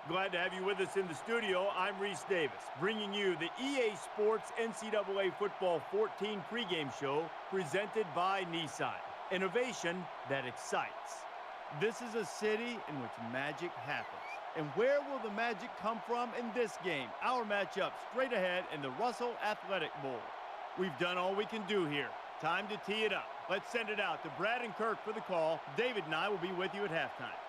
Glad to have you with us in the studio. I'm Reese Davis, bringing you the EA Sports NCAA Football 14 pregame show presented by Nissan. Innovation that excites. This is a city in which magic happens. And where will the magic come from in this game? Our matchup straight ahead in the Russell Athletic Bowl. We've done all we can do here. Time to tee it up. Let's send it out to Brad and Kirk for the call. David and I will be with you at halftime.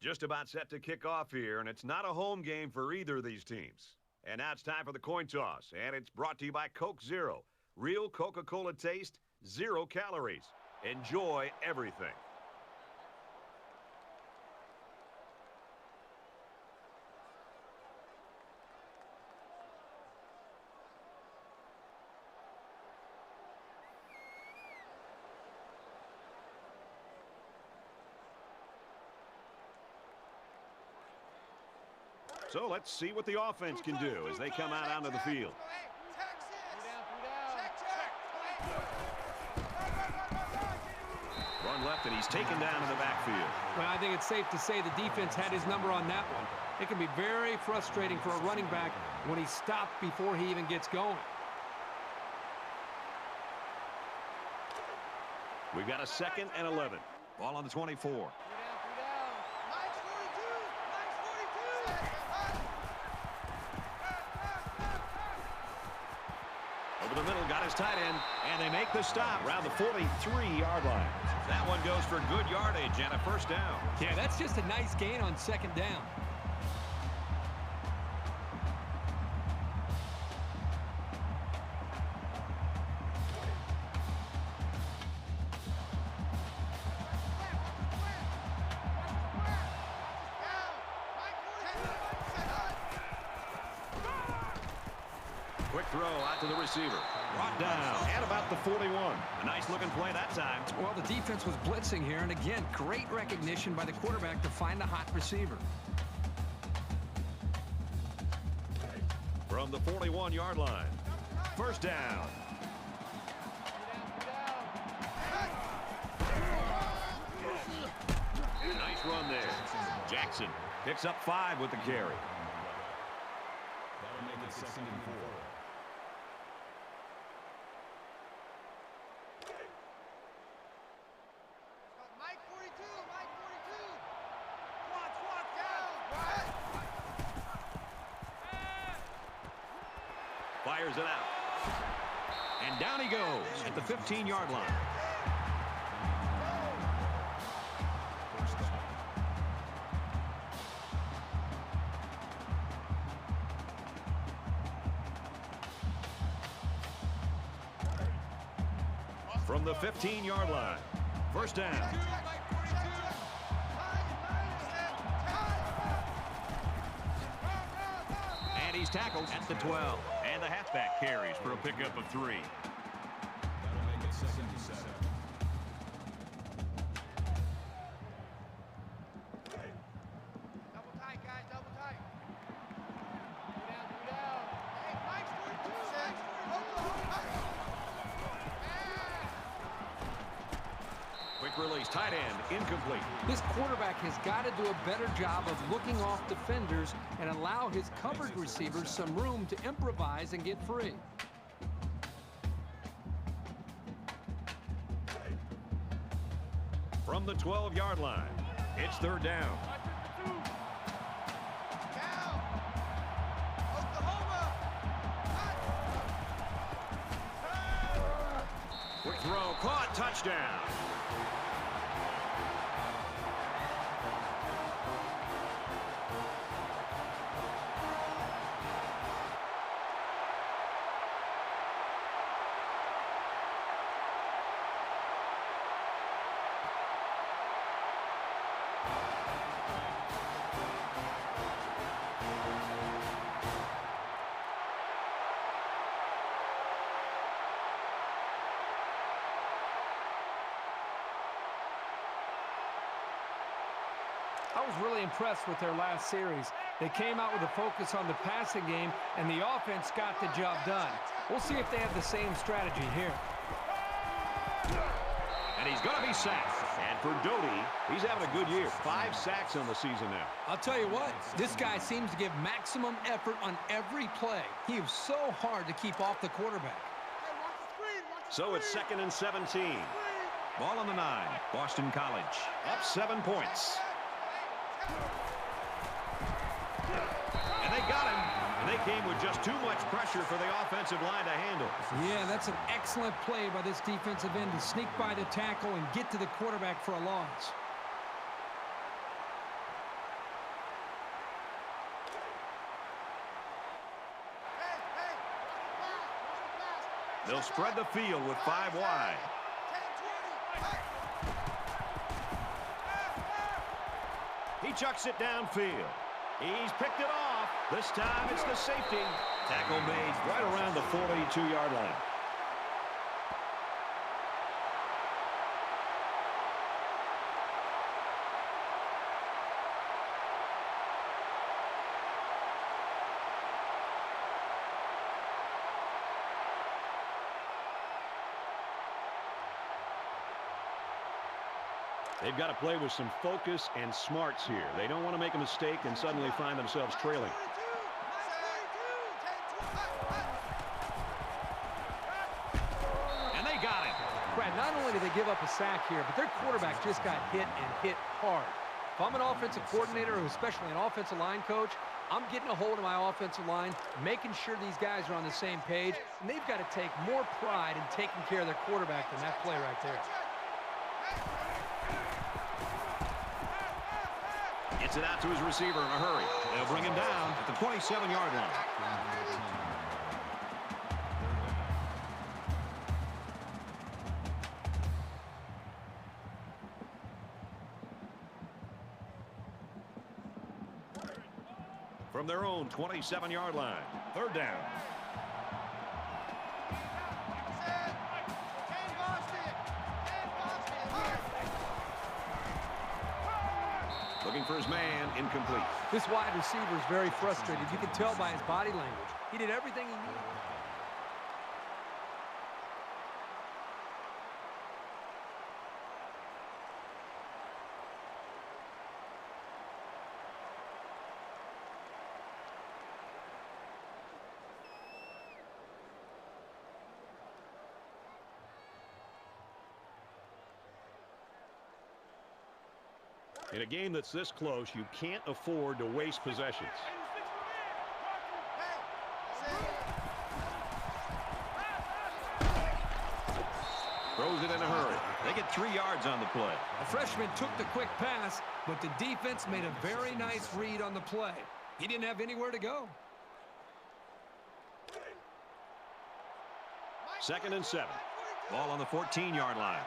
Just about set to kick off here, and it's not a home game for either of these teams. And now it's time for the coin toss, and it's brought to you by Coke Zero. Real Coca-Cola taste, 0 calories. Enjoy everything. So let's see what the offense can do as they come out onto the field. Run left, and he's taken down in the backfield. Well, I think it's safe to say the defense had his number on that one. It can be very frustrating for a running back when he's stopped before he even gets going. We've got a 2nd and 11. Ball on the 24. Over the middle, got his tight end, and they make the stop around the 43-yard line. That one goes for good yardage and a first down. Yeah, that's just a nice gain on 2nd down. Quick throw out to the receiver. Brought down at about the 41. A nice-looking play that time. Well, the defense was blitzing here, and again, great recognition by the quarterback to find a hot receiver. From the 41-yard line. First down. Nice run there. Jackson picks up 5 with the carry. That'll make it 2nd and 4. Fires it out. And down he goes at the 15-yard line. From the 15-yard line. First down. And he's tackled at the 12. And the halfback carries for a pickup of 3. That'll make it 2nd and 7. Double tight, guys, double tight. Go down. Hey, Mike's 42. Quick release, tight end, incomplete. This quarterback has got to do a better job of looking off defenders and allow his covered receivers some room to improvise and get free. From the 12-yard line, it's 3rd down. Quick throw, caught, touchdown. I was really impressed with their last series. They came out with a focus on the passing game, and the offense got the job done. We'll see if they have the same strategy here. And he's going to be sacked. And for Doty, he's having a good year. 5 sacks on the season now. I'll tell you what, this guy seems to give maximum effort on every play. He is so hard to keep off the quarterback. So it's 2nd and 17. Ball on the 9. Boston College up 7 points. And they got him. And they came with just too much pressure for the offensive line to handle. Yeah, that's an excellent play by this defensive end to sneak by the tackle and get to the quarterback for a loss. They'll spread the field with 5 wide. He chucks it downfield. He's picked it off. This time it's the safety. Tackle made right around the 42-yard line. They've got to play with some focus and smarts here. They don't want to make a mistake and suddenly find themselves trailing. And they got it. Brad, not only did they give up a sack here, but their quarterback just got hit and hit hard. If I'm an offensive coordinator, or especially an offensive line coach, I'm getting a hold of my offensive line, making sure these guys are on the same page, and they've got to take more pride in taking care of their quarterback than that play right there. Gets it out to his receiver in a hurry. They'll bring him down at the 27-yard line. From their own 27-yard line, 3rd down. Looking for his man, incomplete. This wide receiver is very frustrated. You can tell by his body language. He did everything he needed. In a game that's this close, you can't afford to waste possessions. Throws it in a hurry. They get 3 yards on the play. The freshman took the quick pass, but the defense made a very nice read on the play. He didn't have anywhere to go. 2nd and 7. Ball on the 14-yard line.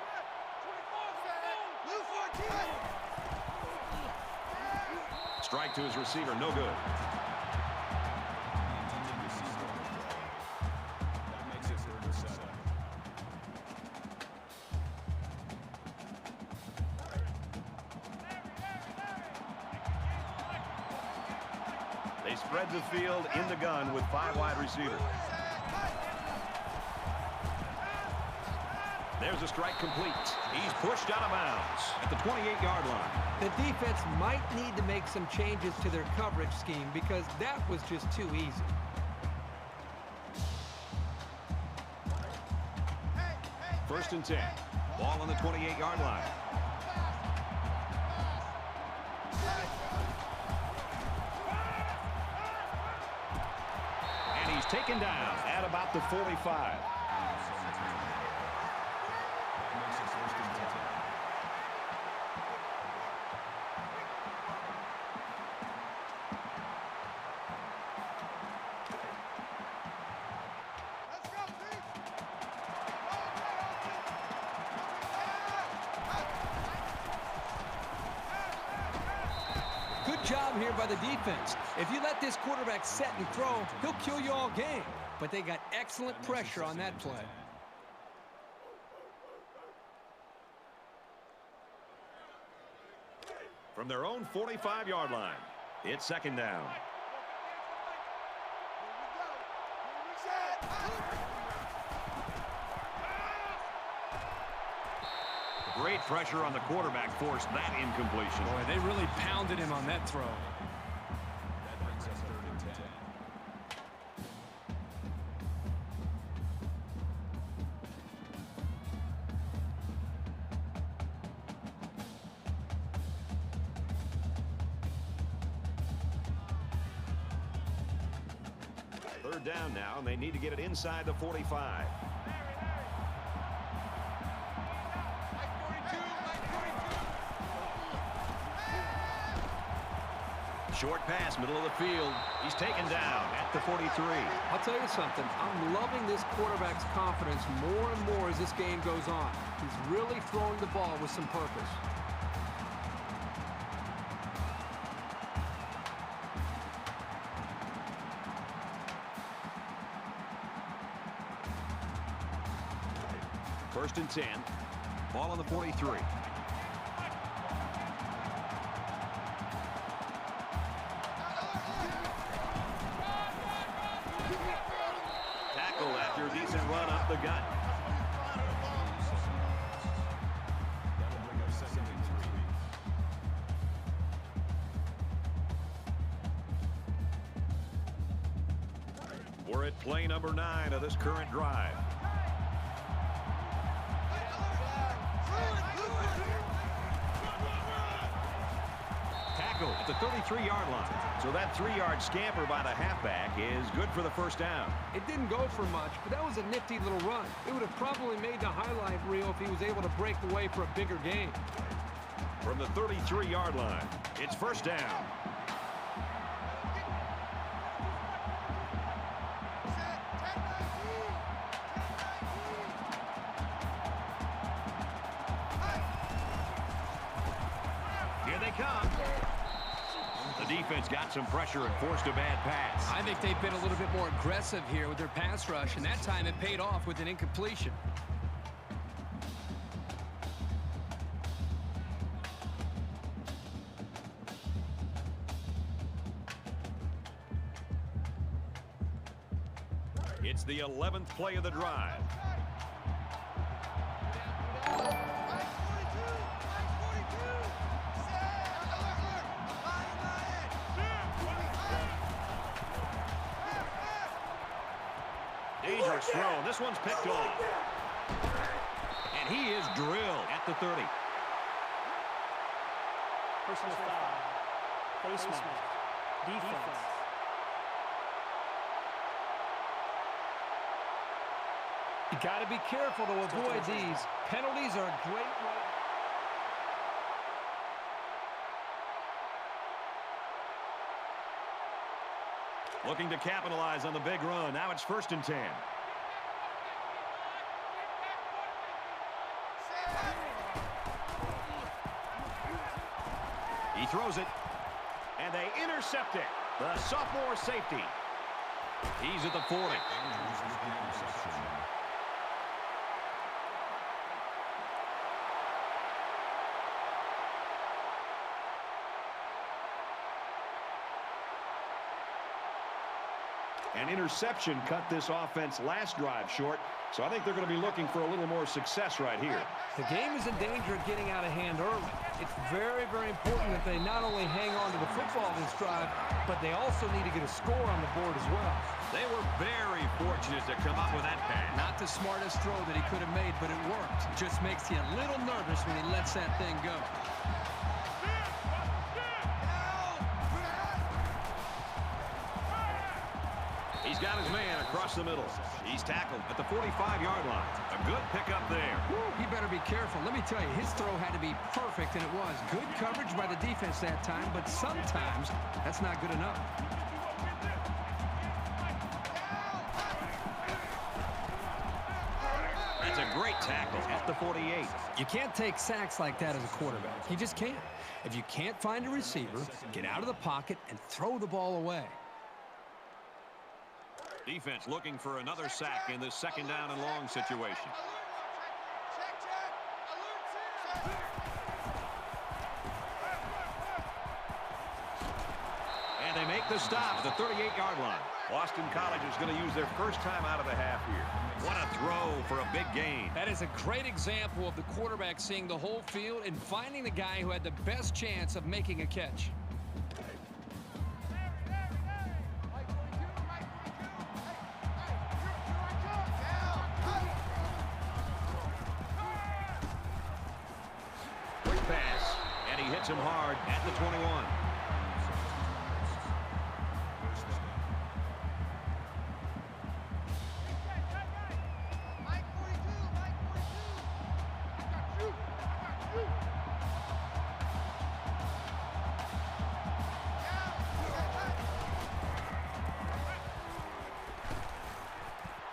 Strike to his receiver, no good. That makes it 3rd and 7. They spread the field in the gun with 5 wide receivers. There's a strike complete. He's pushed out of bounds at the 28-yard line. The defense might need to make some changes to their coverage scheme because that was just too easy. First and 10. Ball on the 28-yard line. And he's taken down at about the 45. Makes it 1st and 10. Good job here by the defense. If you let this quarterback set and throw, he'll kill you all game. But they got excellent pressure on that play. From their own 45-yard line, it's second down. Great pressure on the quarterback forced that incompletion. Boy, they really pounded him on that throw. That brings us 3rd and 10. Third down now, and they need to get it inside the 45. Short pass, middle of the field. He's taken down at the 43. I'll tell you something. I'm loving this quarterback's confidence more and more as this game goes on. He's really throwing the ball with some purpose. First and 10. Ball on the 43. Tackle after a decent run up the gut. That'll bring up 2nd and 3. We're at play number 9 of this current drive. Tackle at the 33-yard line. So that 3-yard scamper by the halfback is good for the first down. It didn't go for much, but that was a nifty little run. It would have probably made the highlight reel if he was able to break away for a bigger gain. From the 33-yard line, it's first down. Here they come. The defense got some pressure and forced a bad pass. I think they've been a little bit more aggressive here with their pass rush, and that time it paid off with an incompletion. It's the 11th play of the drive. Dangerous throw. This one's picked off. And he is drilled at the 30. Personal foul. Face mask. Defense. You got to be careful to avoid these. Penalties are a great way. Looking to capitalize on the big run. Now it's first and 10. He throws it, and they intercept it. The sophomore safety. He's at the 40. An interception cut this offense last drive short, so I think they're going to be looking for a little more success right here. The game is in danger of getting out of hand early. It's very, very important that they not only hang on to the football this drive, but they also need to get a score on the board as well. They were very fortunate to come up with that pass. Not the smartest throw that he could have made, but it worked. Just makes you a little nervous when he lets that thing go. He's got his man across the middle. He's tackled at the 45-yard line. A good pickup there. He better be careful. Let me tell you, his throw had to be perfect, and it was. Good coverage by the defense that time, but sometimes that's not good enough. That's a great tackle at the 48. You can't take sacks like that as a quarterback. You just can't. If you can't find a receiver, get out of the pocket and throw the ball away. Defense looking for another sack in this second down and long situation. make the stop at the 38-yard line. Boston College is going to use their first time out of the half here. What a throw for a big gain. That is a great example of the quarterback seeing the whole field and finding the guy who had the best chance of making a catch. Quick pass, and he hits him hard at the 21.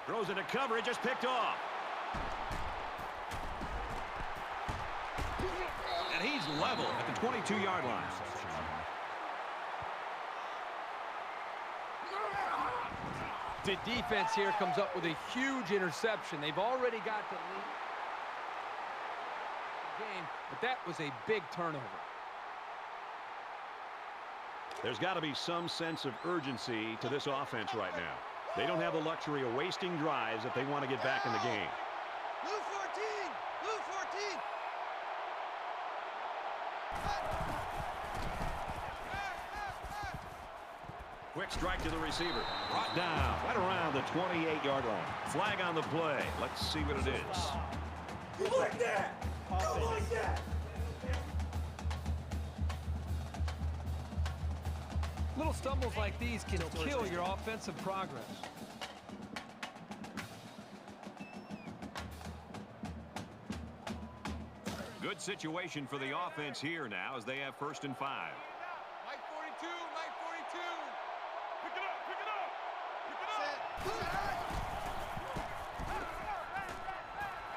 Throws into coverage, just picked off. And he's level at the 22-yard line. The defense here comes up with a huge interception. They've already got the lead game, but that was a big turnover. There's got to be some sense of urgency to this offense right now. They don't have the luxury of wasting drives if they want to get back in the game. Blue 14! Blue 14! Quick strike to the receiver. Brought down right around the 28-yard line. Flag on the play. Let's see what it is. Go like that! Go like that! Little stumbles like these can kill your offensive progress. Good situation for the offense here now as they have 1st and 5. Mike 42! Mike 42! Pick it up! Pick it up! Pick it up!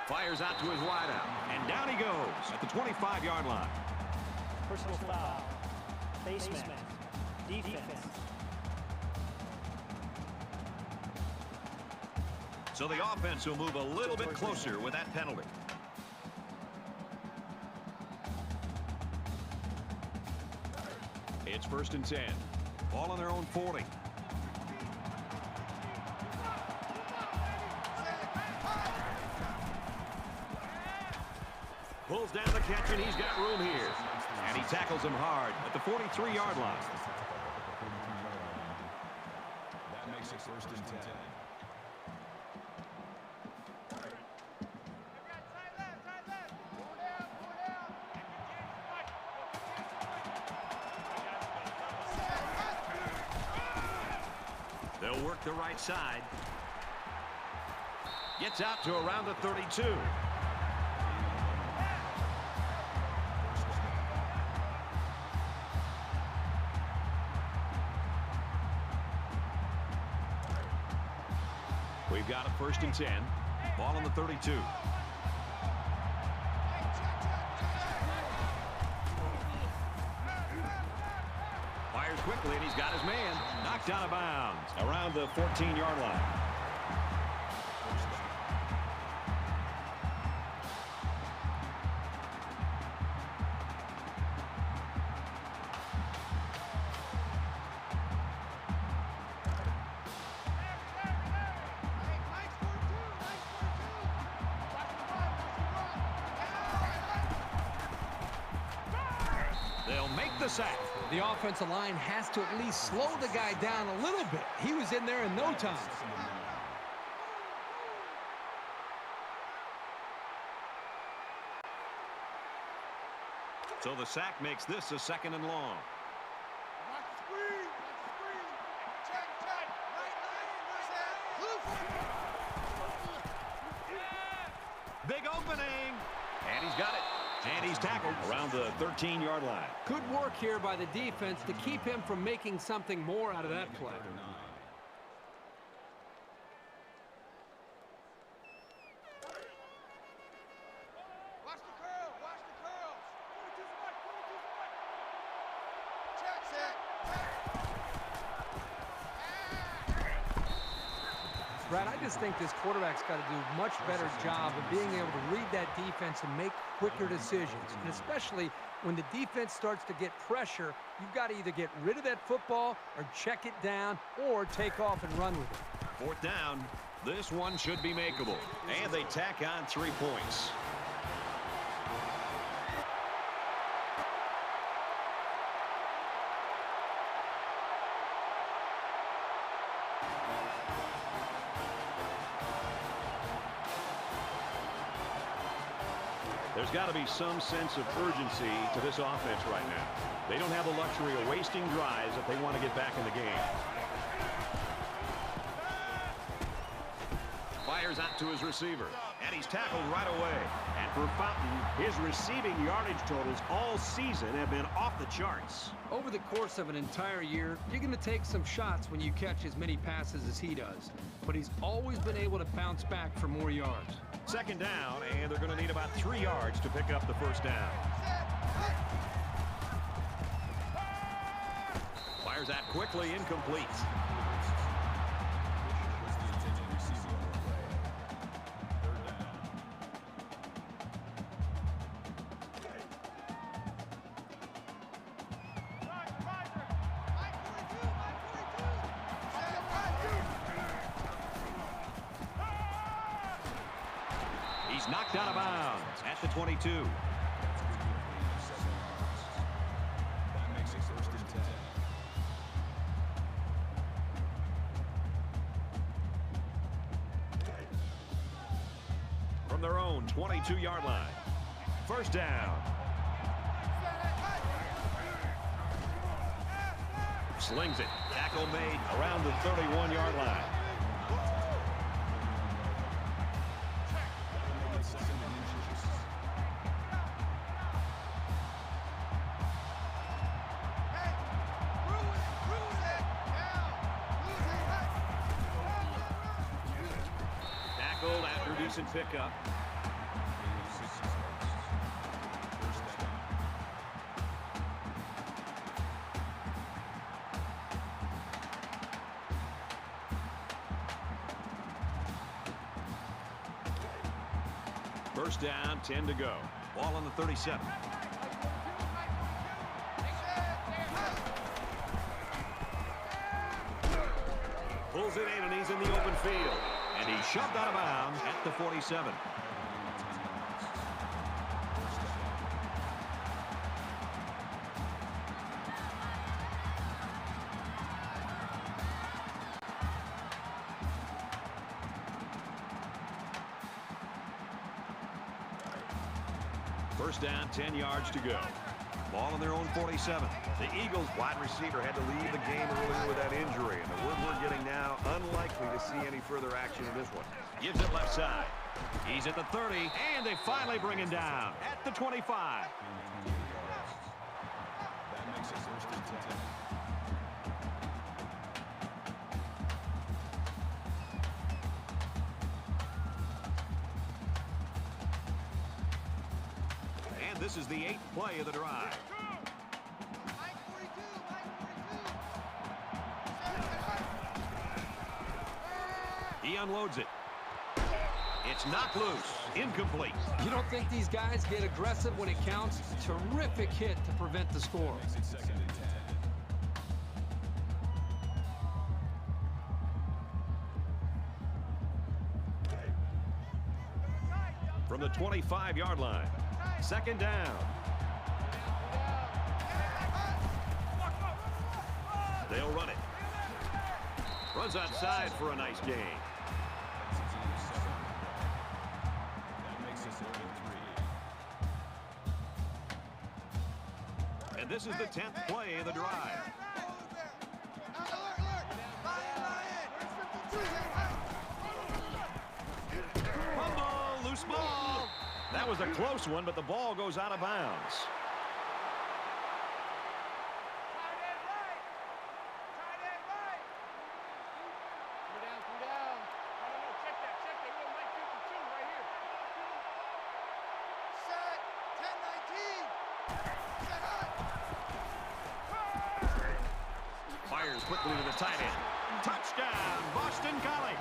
Fires out to his wideout. And down he goes at the 25-yard line. Personal foul. Face mask. Defense. So the offense will move a little bit closer with that penalty. It's 1st and 10. Ball on their own 40. Pulls down the catch, and he's got room here. And he tackles him hard at the 43-yard line. That makes it 1st and 10. They'll work the right side. Gets out to around the 32. We've got a 1st and 10. Ball on the 32. Fires quickly, and he's got his man. Knocked out of bounds around the 14-yard line. They'll make the sack. The offensive line has to at least slow the guy down a little bit. He was in there in no time. So the sack makes this a 2nd and long. Watch the screen! Watch the screen! Check, check! Right lane! Blue 14! Big opening. And he's got it. And he's tackled around the 13-yard line. Good work here by the defense to keep him from making something more out of that play. Watch the curl! Watch the curls! Check, set! Brad, I just think this quarterback's got to do a much better job of being able to read that defense and make quicker decisions. And especially when the defense starts to get pressure, you've got to either get rid of that football or check it down or take off and run with it. 4th down. This one should be makeable. And they tack on 3 points. There's got to be some sense of urgency to this offense right now. They don't have the luxury of wasting drives if they want to get back in the game. Fires out to his receiver, and he's tackled right away. And for Fountain, his receiving yardage totals all season have been off the charts. Over the course of an entire year, you're going to take some shots when you catch as many passes as he does. But he's always been able to bounce back for more yards. 2nd down, and they're going to need about 3 yards to pick up the 1st down. Fires out quickly, incomplete. He's knocked out of bounds at the 22. That makes it 1st and 10. From their own 22-yard line. 1st down. Slings it. Tackle made around the 31-yard line. Tackled after decent pickup. First down, 10 to go. Ball on the 37. Pulls it in, and he's in the open field. And he's shoved out of bounds at the 47. First down, 10 yards to go. Ball on their own 47. The Eagles wide receiver had to leave the game earlier with that injury, and the word we're getting now, unlikely to see any further action in this one. Gives it left side. He's at the 30, and they finally bring him down at the 25. That makes it 1st and 10. And this is the 8th play of the drive. He unloads it. It's knocked loose. Incomplete. You don't think these guys get aggressive when it counts? Terrific hit to prevent the score. Makes it 2nd and 10. From the 25-yard line. 2nd down. They'll run it. Runs outside for a nice gain. That makes it 3rd and 3. And this is the 10th play of the drive. Fumble, loose ball. That was a close one, but the ball goes out of bounds. Fires quickly to the tight end. Touchdown, Boston College.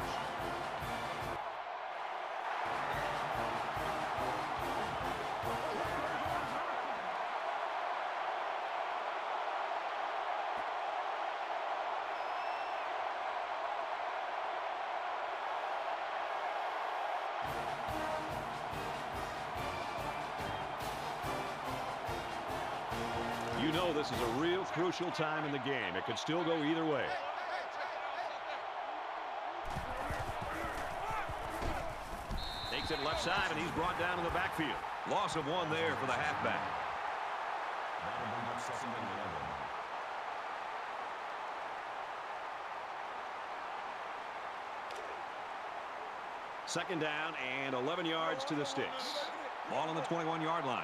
know this is a real crucial time in the game. It could still go either way. Takes it left side, and he's brought down in the backfield. Loss of 1 there for the halfback. That'll bring up 2nd and 11. Second down and 11 yards to the sticks. Ball on the 21-yard line.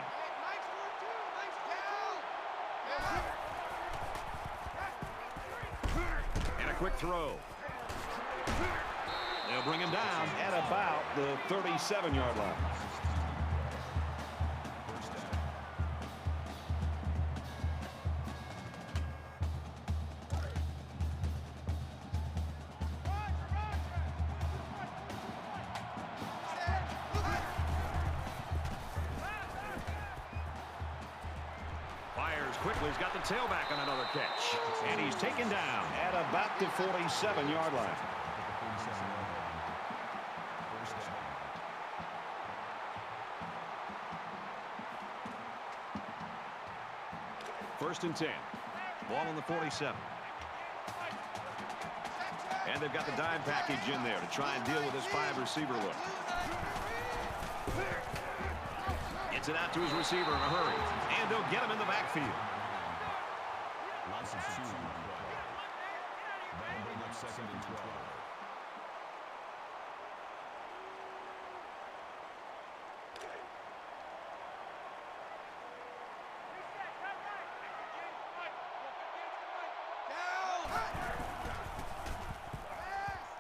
And a quick throw. They'll bring him down at about the 37-yard line. Fires quickly. He's got the tailback on another catch. And he's taken down at about the 47-yard line. First and 10. Ball on the 47. And they've got the dime package in there to try and deal with this 5-receiver look. Gets it out to his receiver in a hurry. And they'll get him in the backfield. Lots of 2 on the play. That'll bring up 2nd and 12.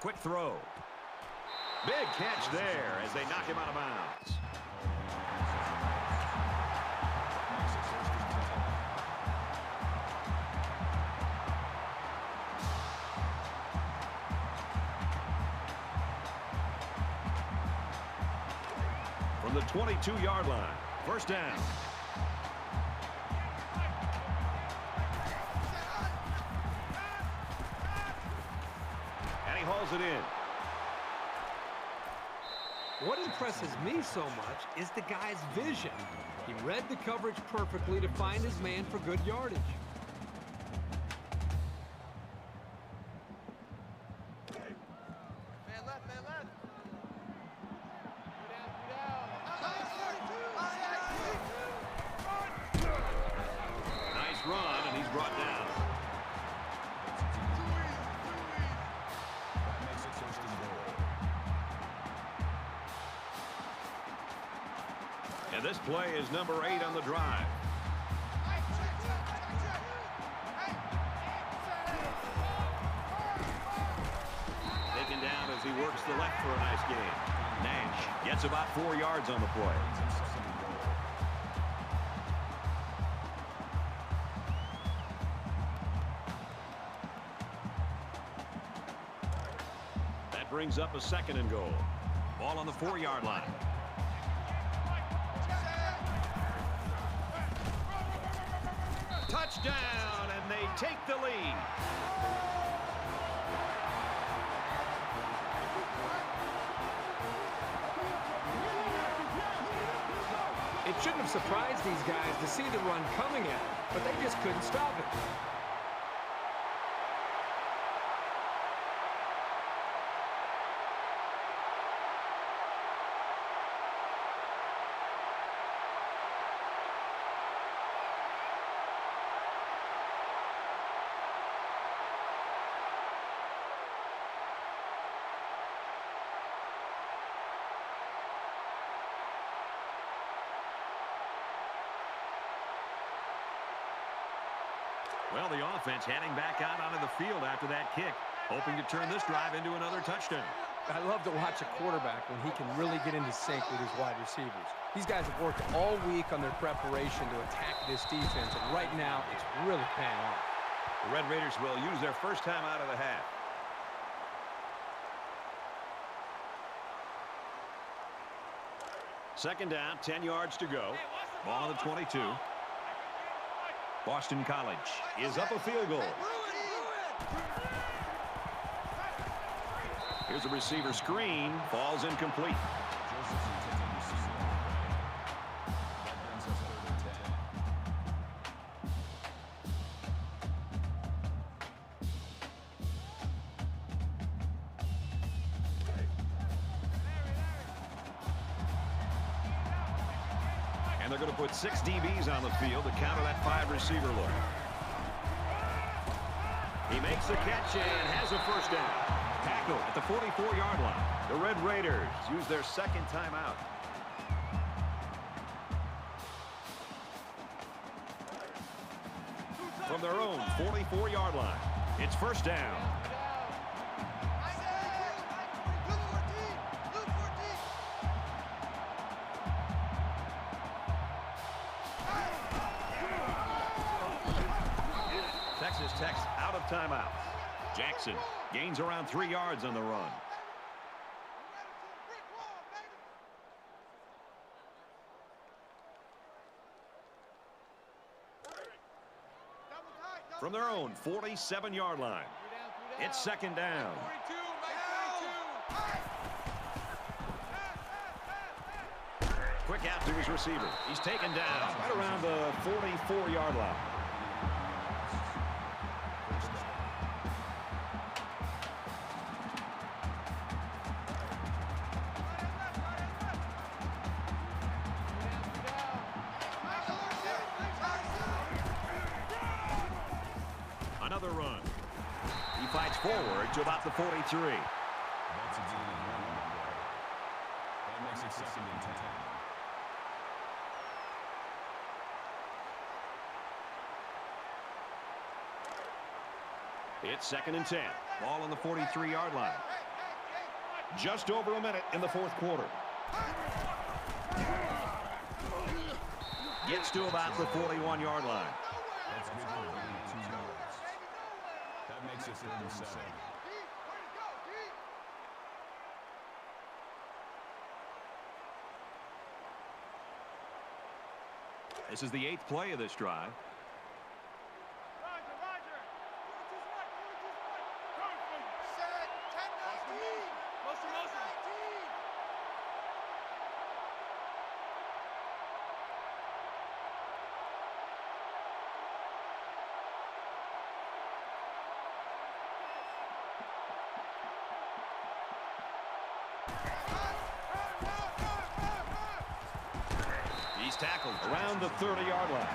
Quick throw. Big catch there as they knock him out of bounds. From the 22-yard line. First down. Hauls it in. What impresses me so much is the guy's vision. He read the coverage perfectly to find his man for good yardage. Man left, man left. Nice run, and he's brought down. And this play is number 8 on the drive. Taken down as he works the left for a nice gain. Nash gets about 4 yards on the play. That brings up a 2nd and goal. Ball on the 4-yard line. Touchdown, and they take the lead. It shouldn't have surprised these guys to see the run coming at them, but they just couldn't stop it. Well, the offense heading back out onto the field after that kick, hoping to turn this drive into another touchdown. I love to watch a quarterback when he can really get into sync with his wide receivers. These guys have worked all week on their preparation to attack this defense, and right now it's really paying off. The Red Raiders will use their first time out of the half. Second down, 10 yards to go. Ball on the 22. Boston College is up a field goal. Here's a receiver screen. Falls incomplete. they're going to put 6 DBs on the field to counter that 5-receiver look. He makes the catch and has a first down. Tackle at the 44-yard line. The Red Raiders use their second timeout. From their own 44-yard line, it's first down. Texas Tech's out of timeouts. Jackson gains around 3 yards on the run. From their own 47-yard line, it's second down. Quick out to his receiver. He's taken down right around the 44-yard line. Another run. He fights forward to about the 43. That's a gain of 1 on the play. That makes it second and 10. It's second and 10. Ball on the 43-yard line. Just over a minute in the fourth quarter. Gets to about the 41-yard line. That's good for a gain of 2 yards. That makes it 3rd and 7. This is the 8th play of this drive. He's tackled around the 30-yard line.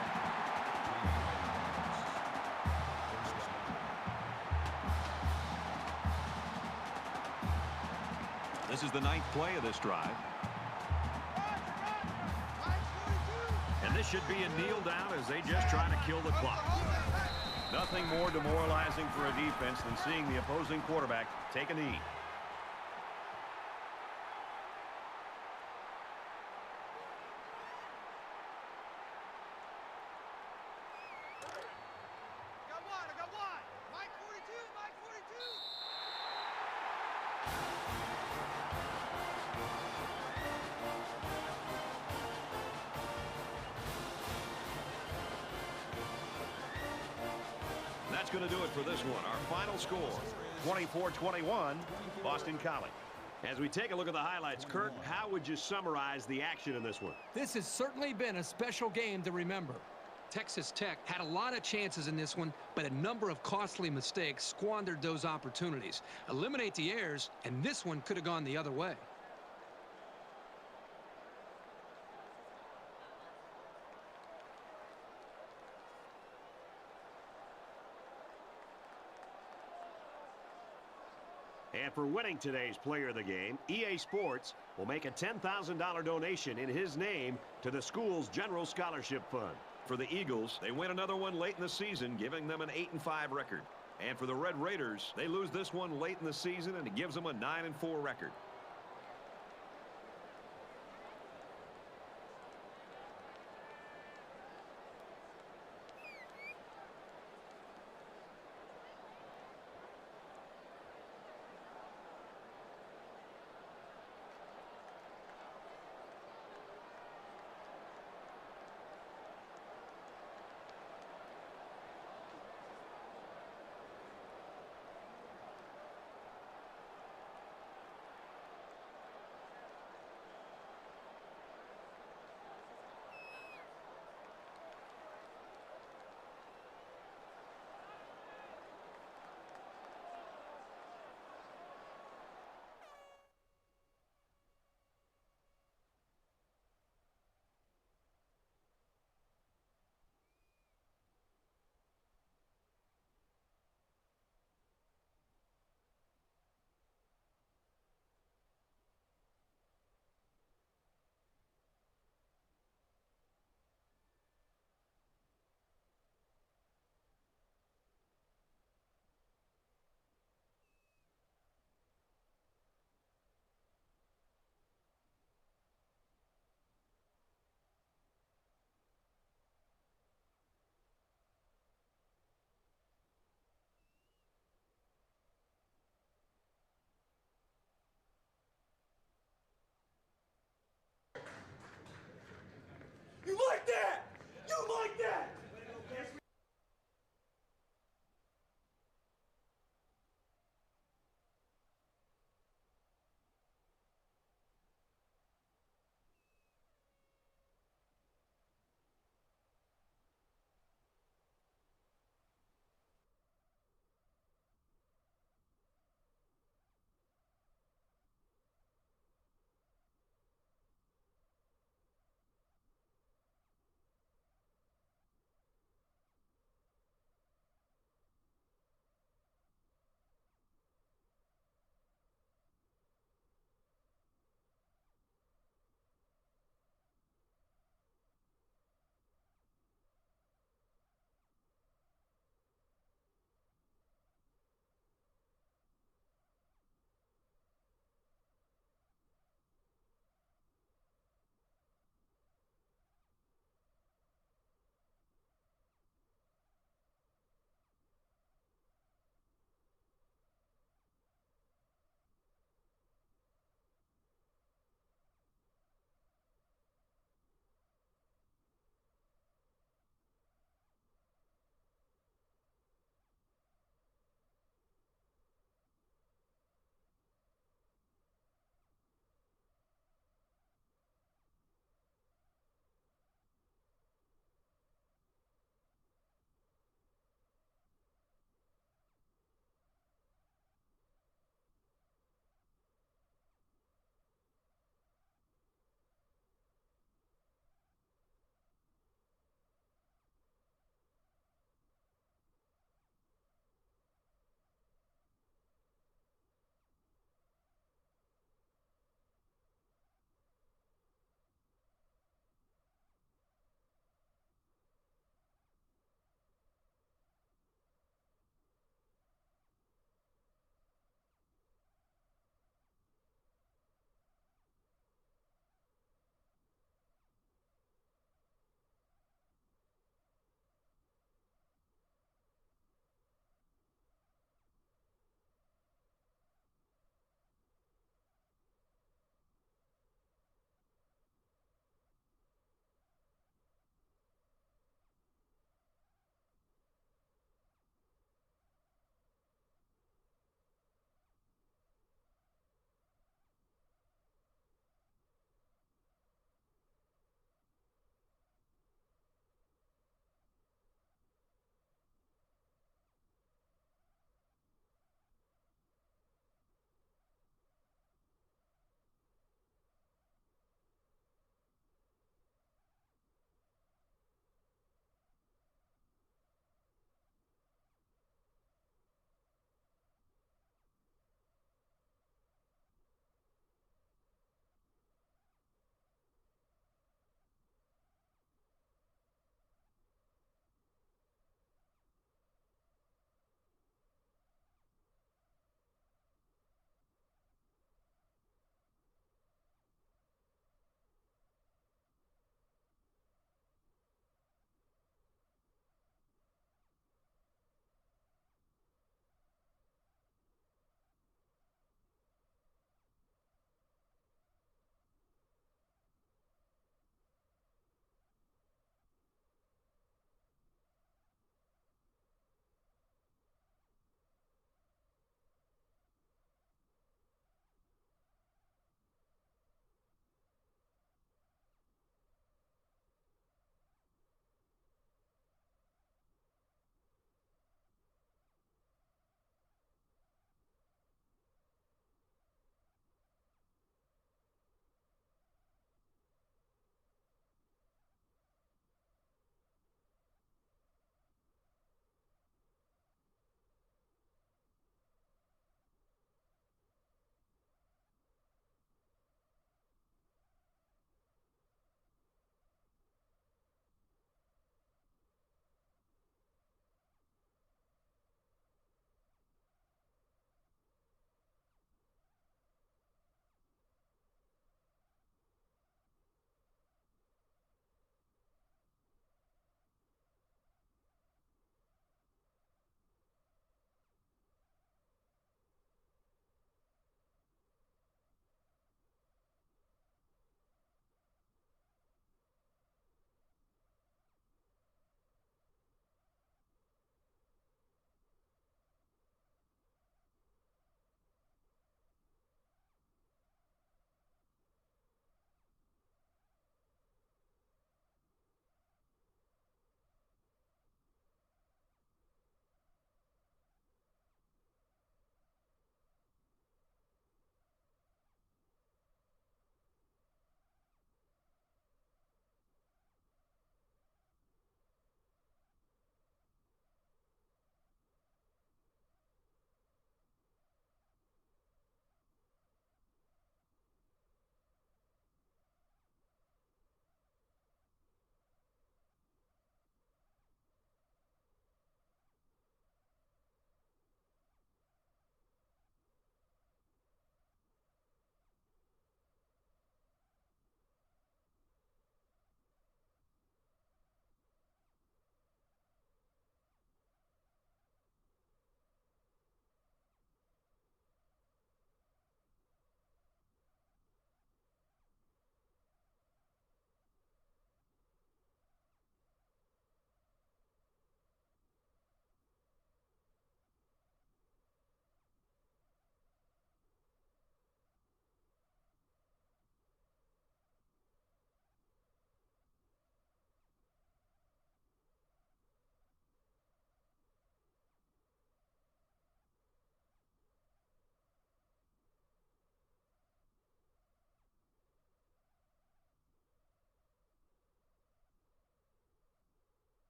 This is the 9th play of this drive. And this should be a kneel down as they just try to kill the clock. Nothing more demoralizing for a defense than seeing the opposing quarterback take a knee. That's going to do it for this one. Our final score, 24-21, Boston College. As we take a look at the highlights, Kurt, how would you summarize the action in this one? This has certainly been a special game to remember. Texas Tech had a lot of chances in this one, but a number of costly mistakes squandered those opportunities. Eliminate the errors, and this one could have gone the other way. And for winning today's player of the game, EA Sports will make a $10,000 donation in his name to the school's general scholarship fund. For the Eagles, they win another one late in the season, giving them an 8-5 record. And for the Red Raiders, they lose this one late in the season, and it gives them a 9-4 record.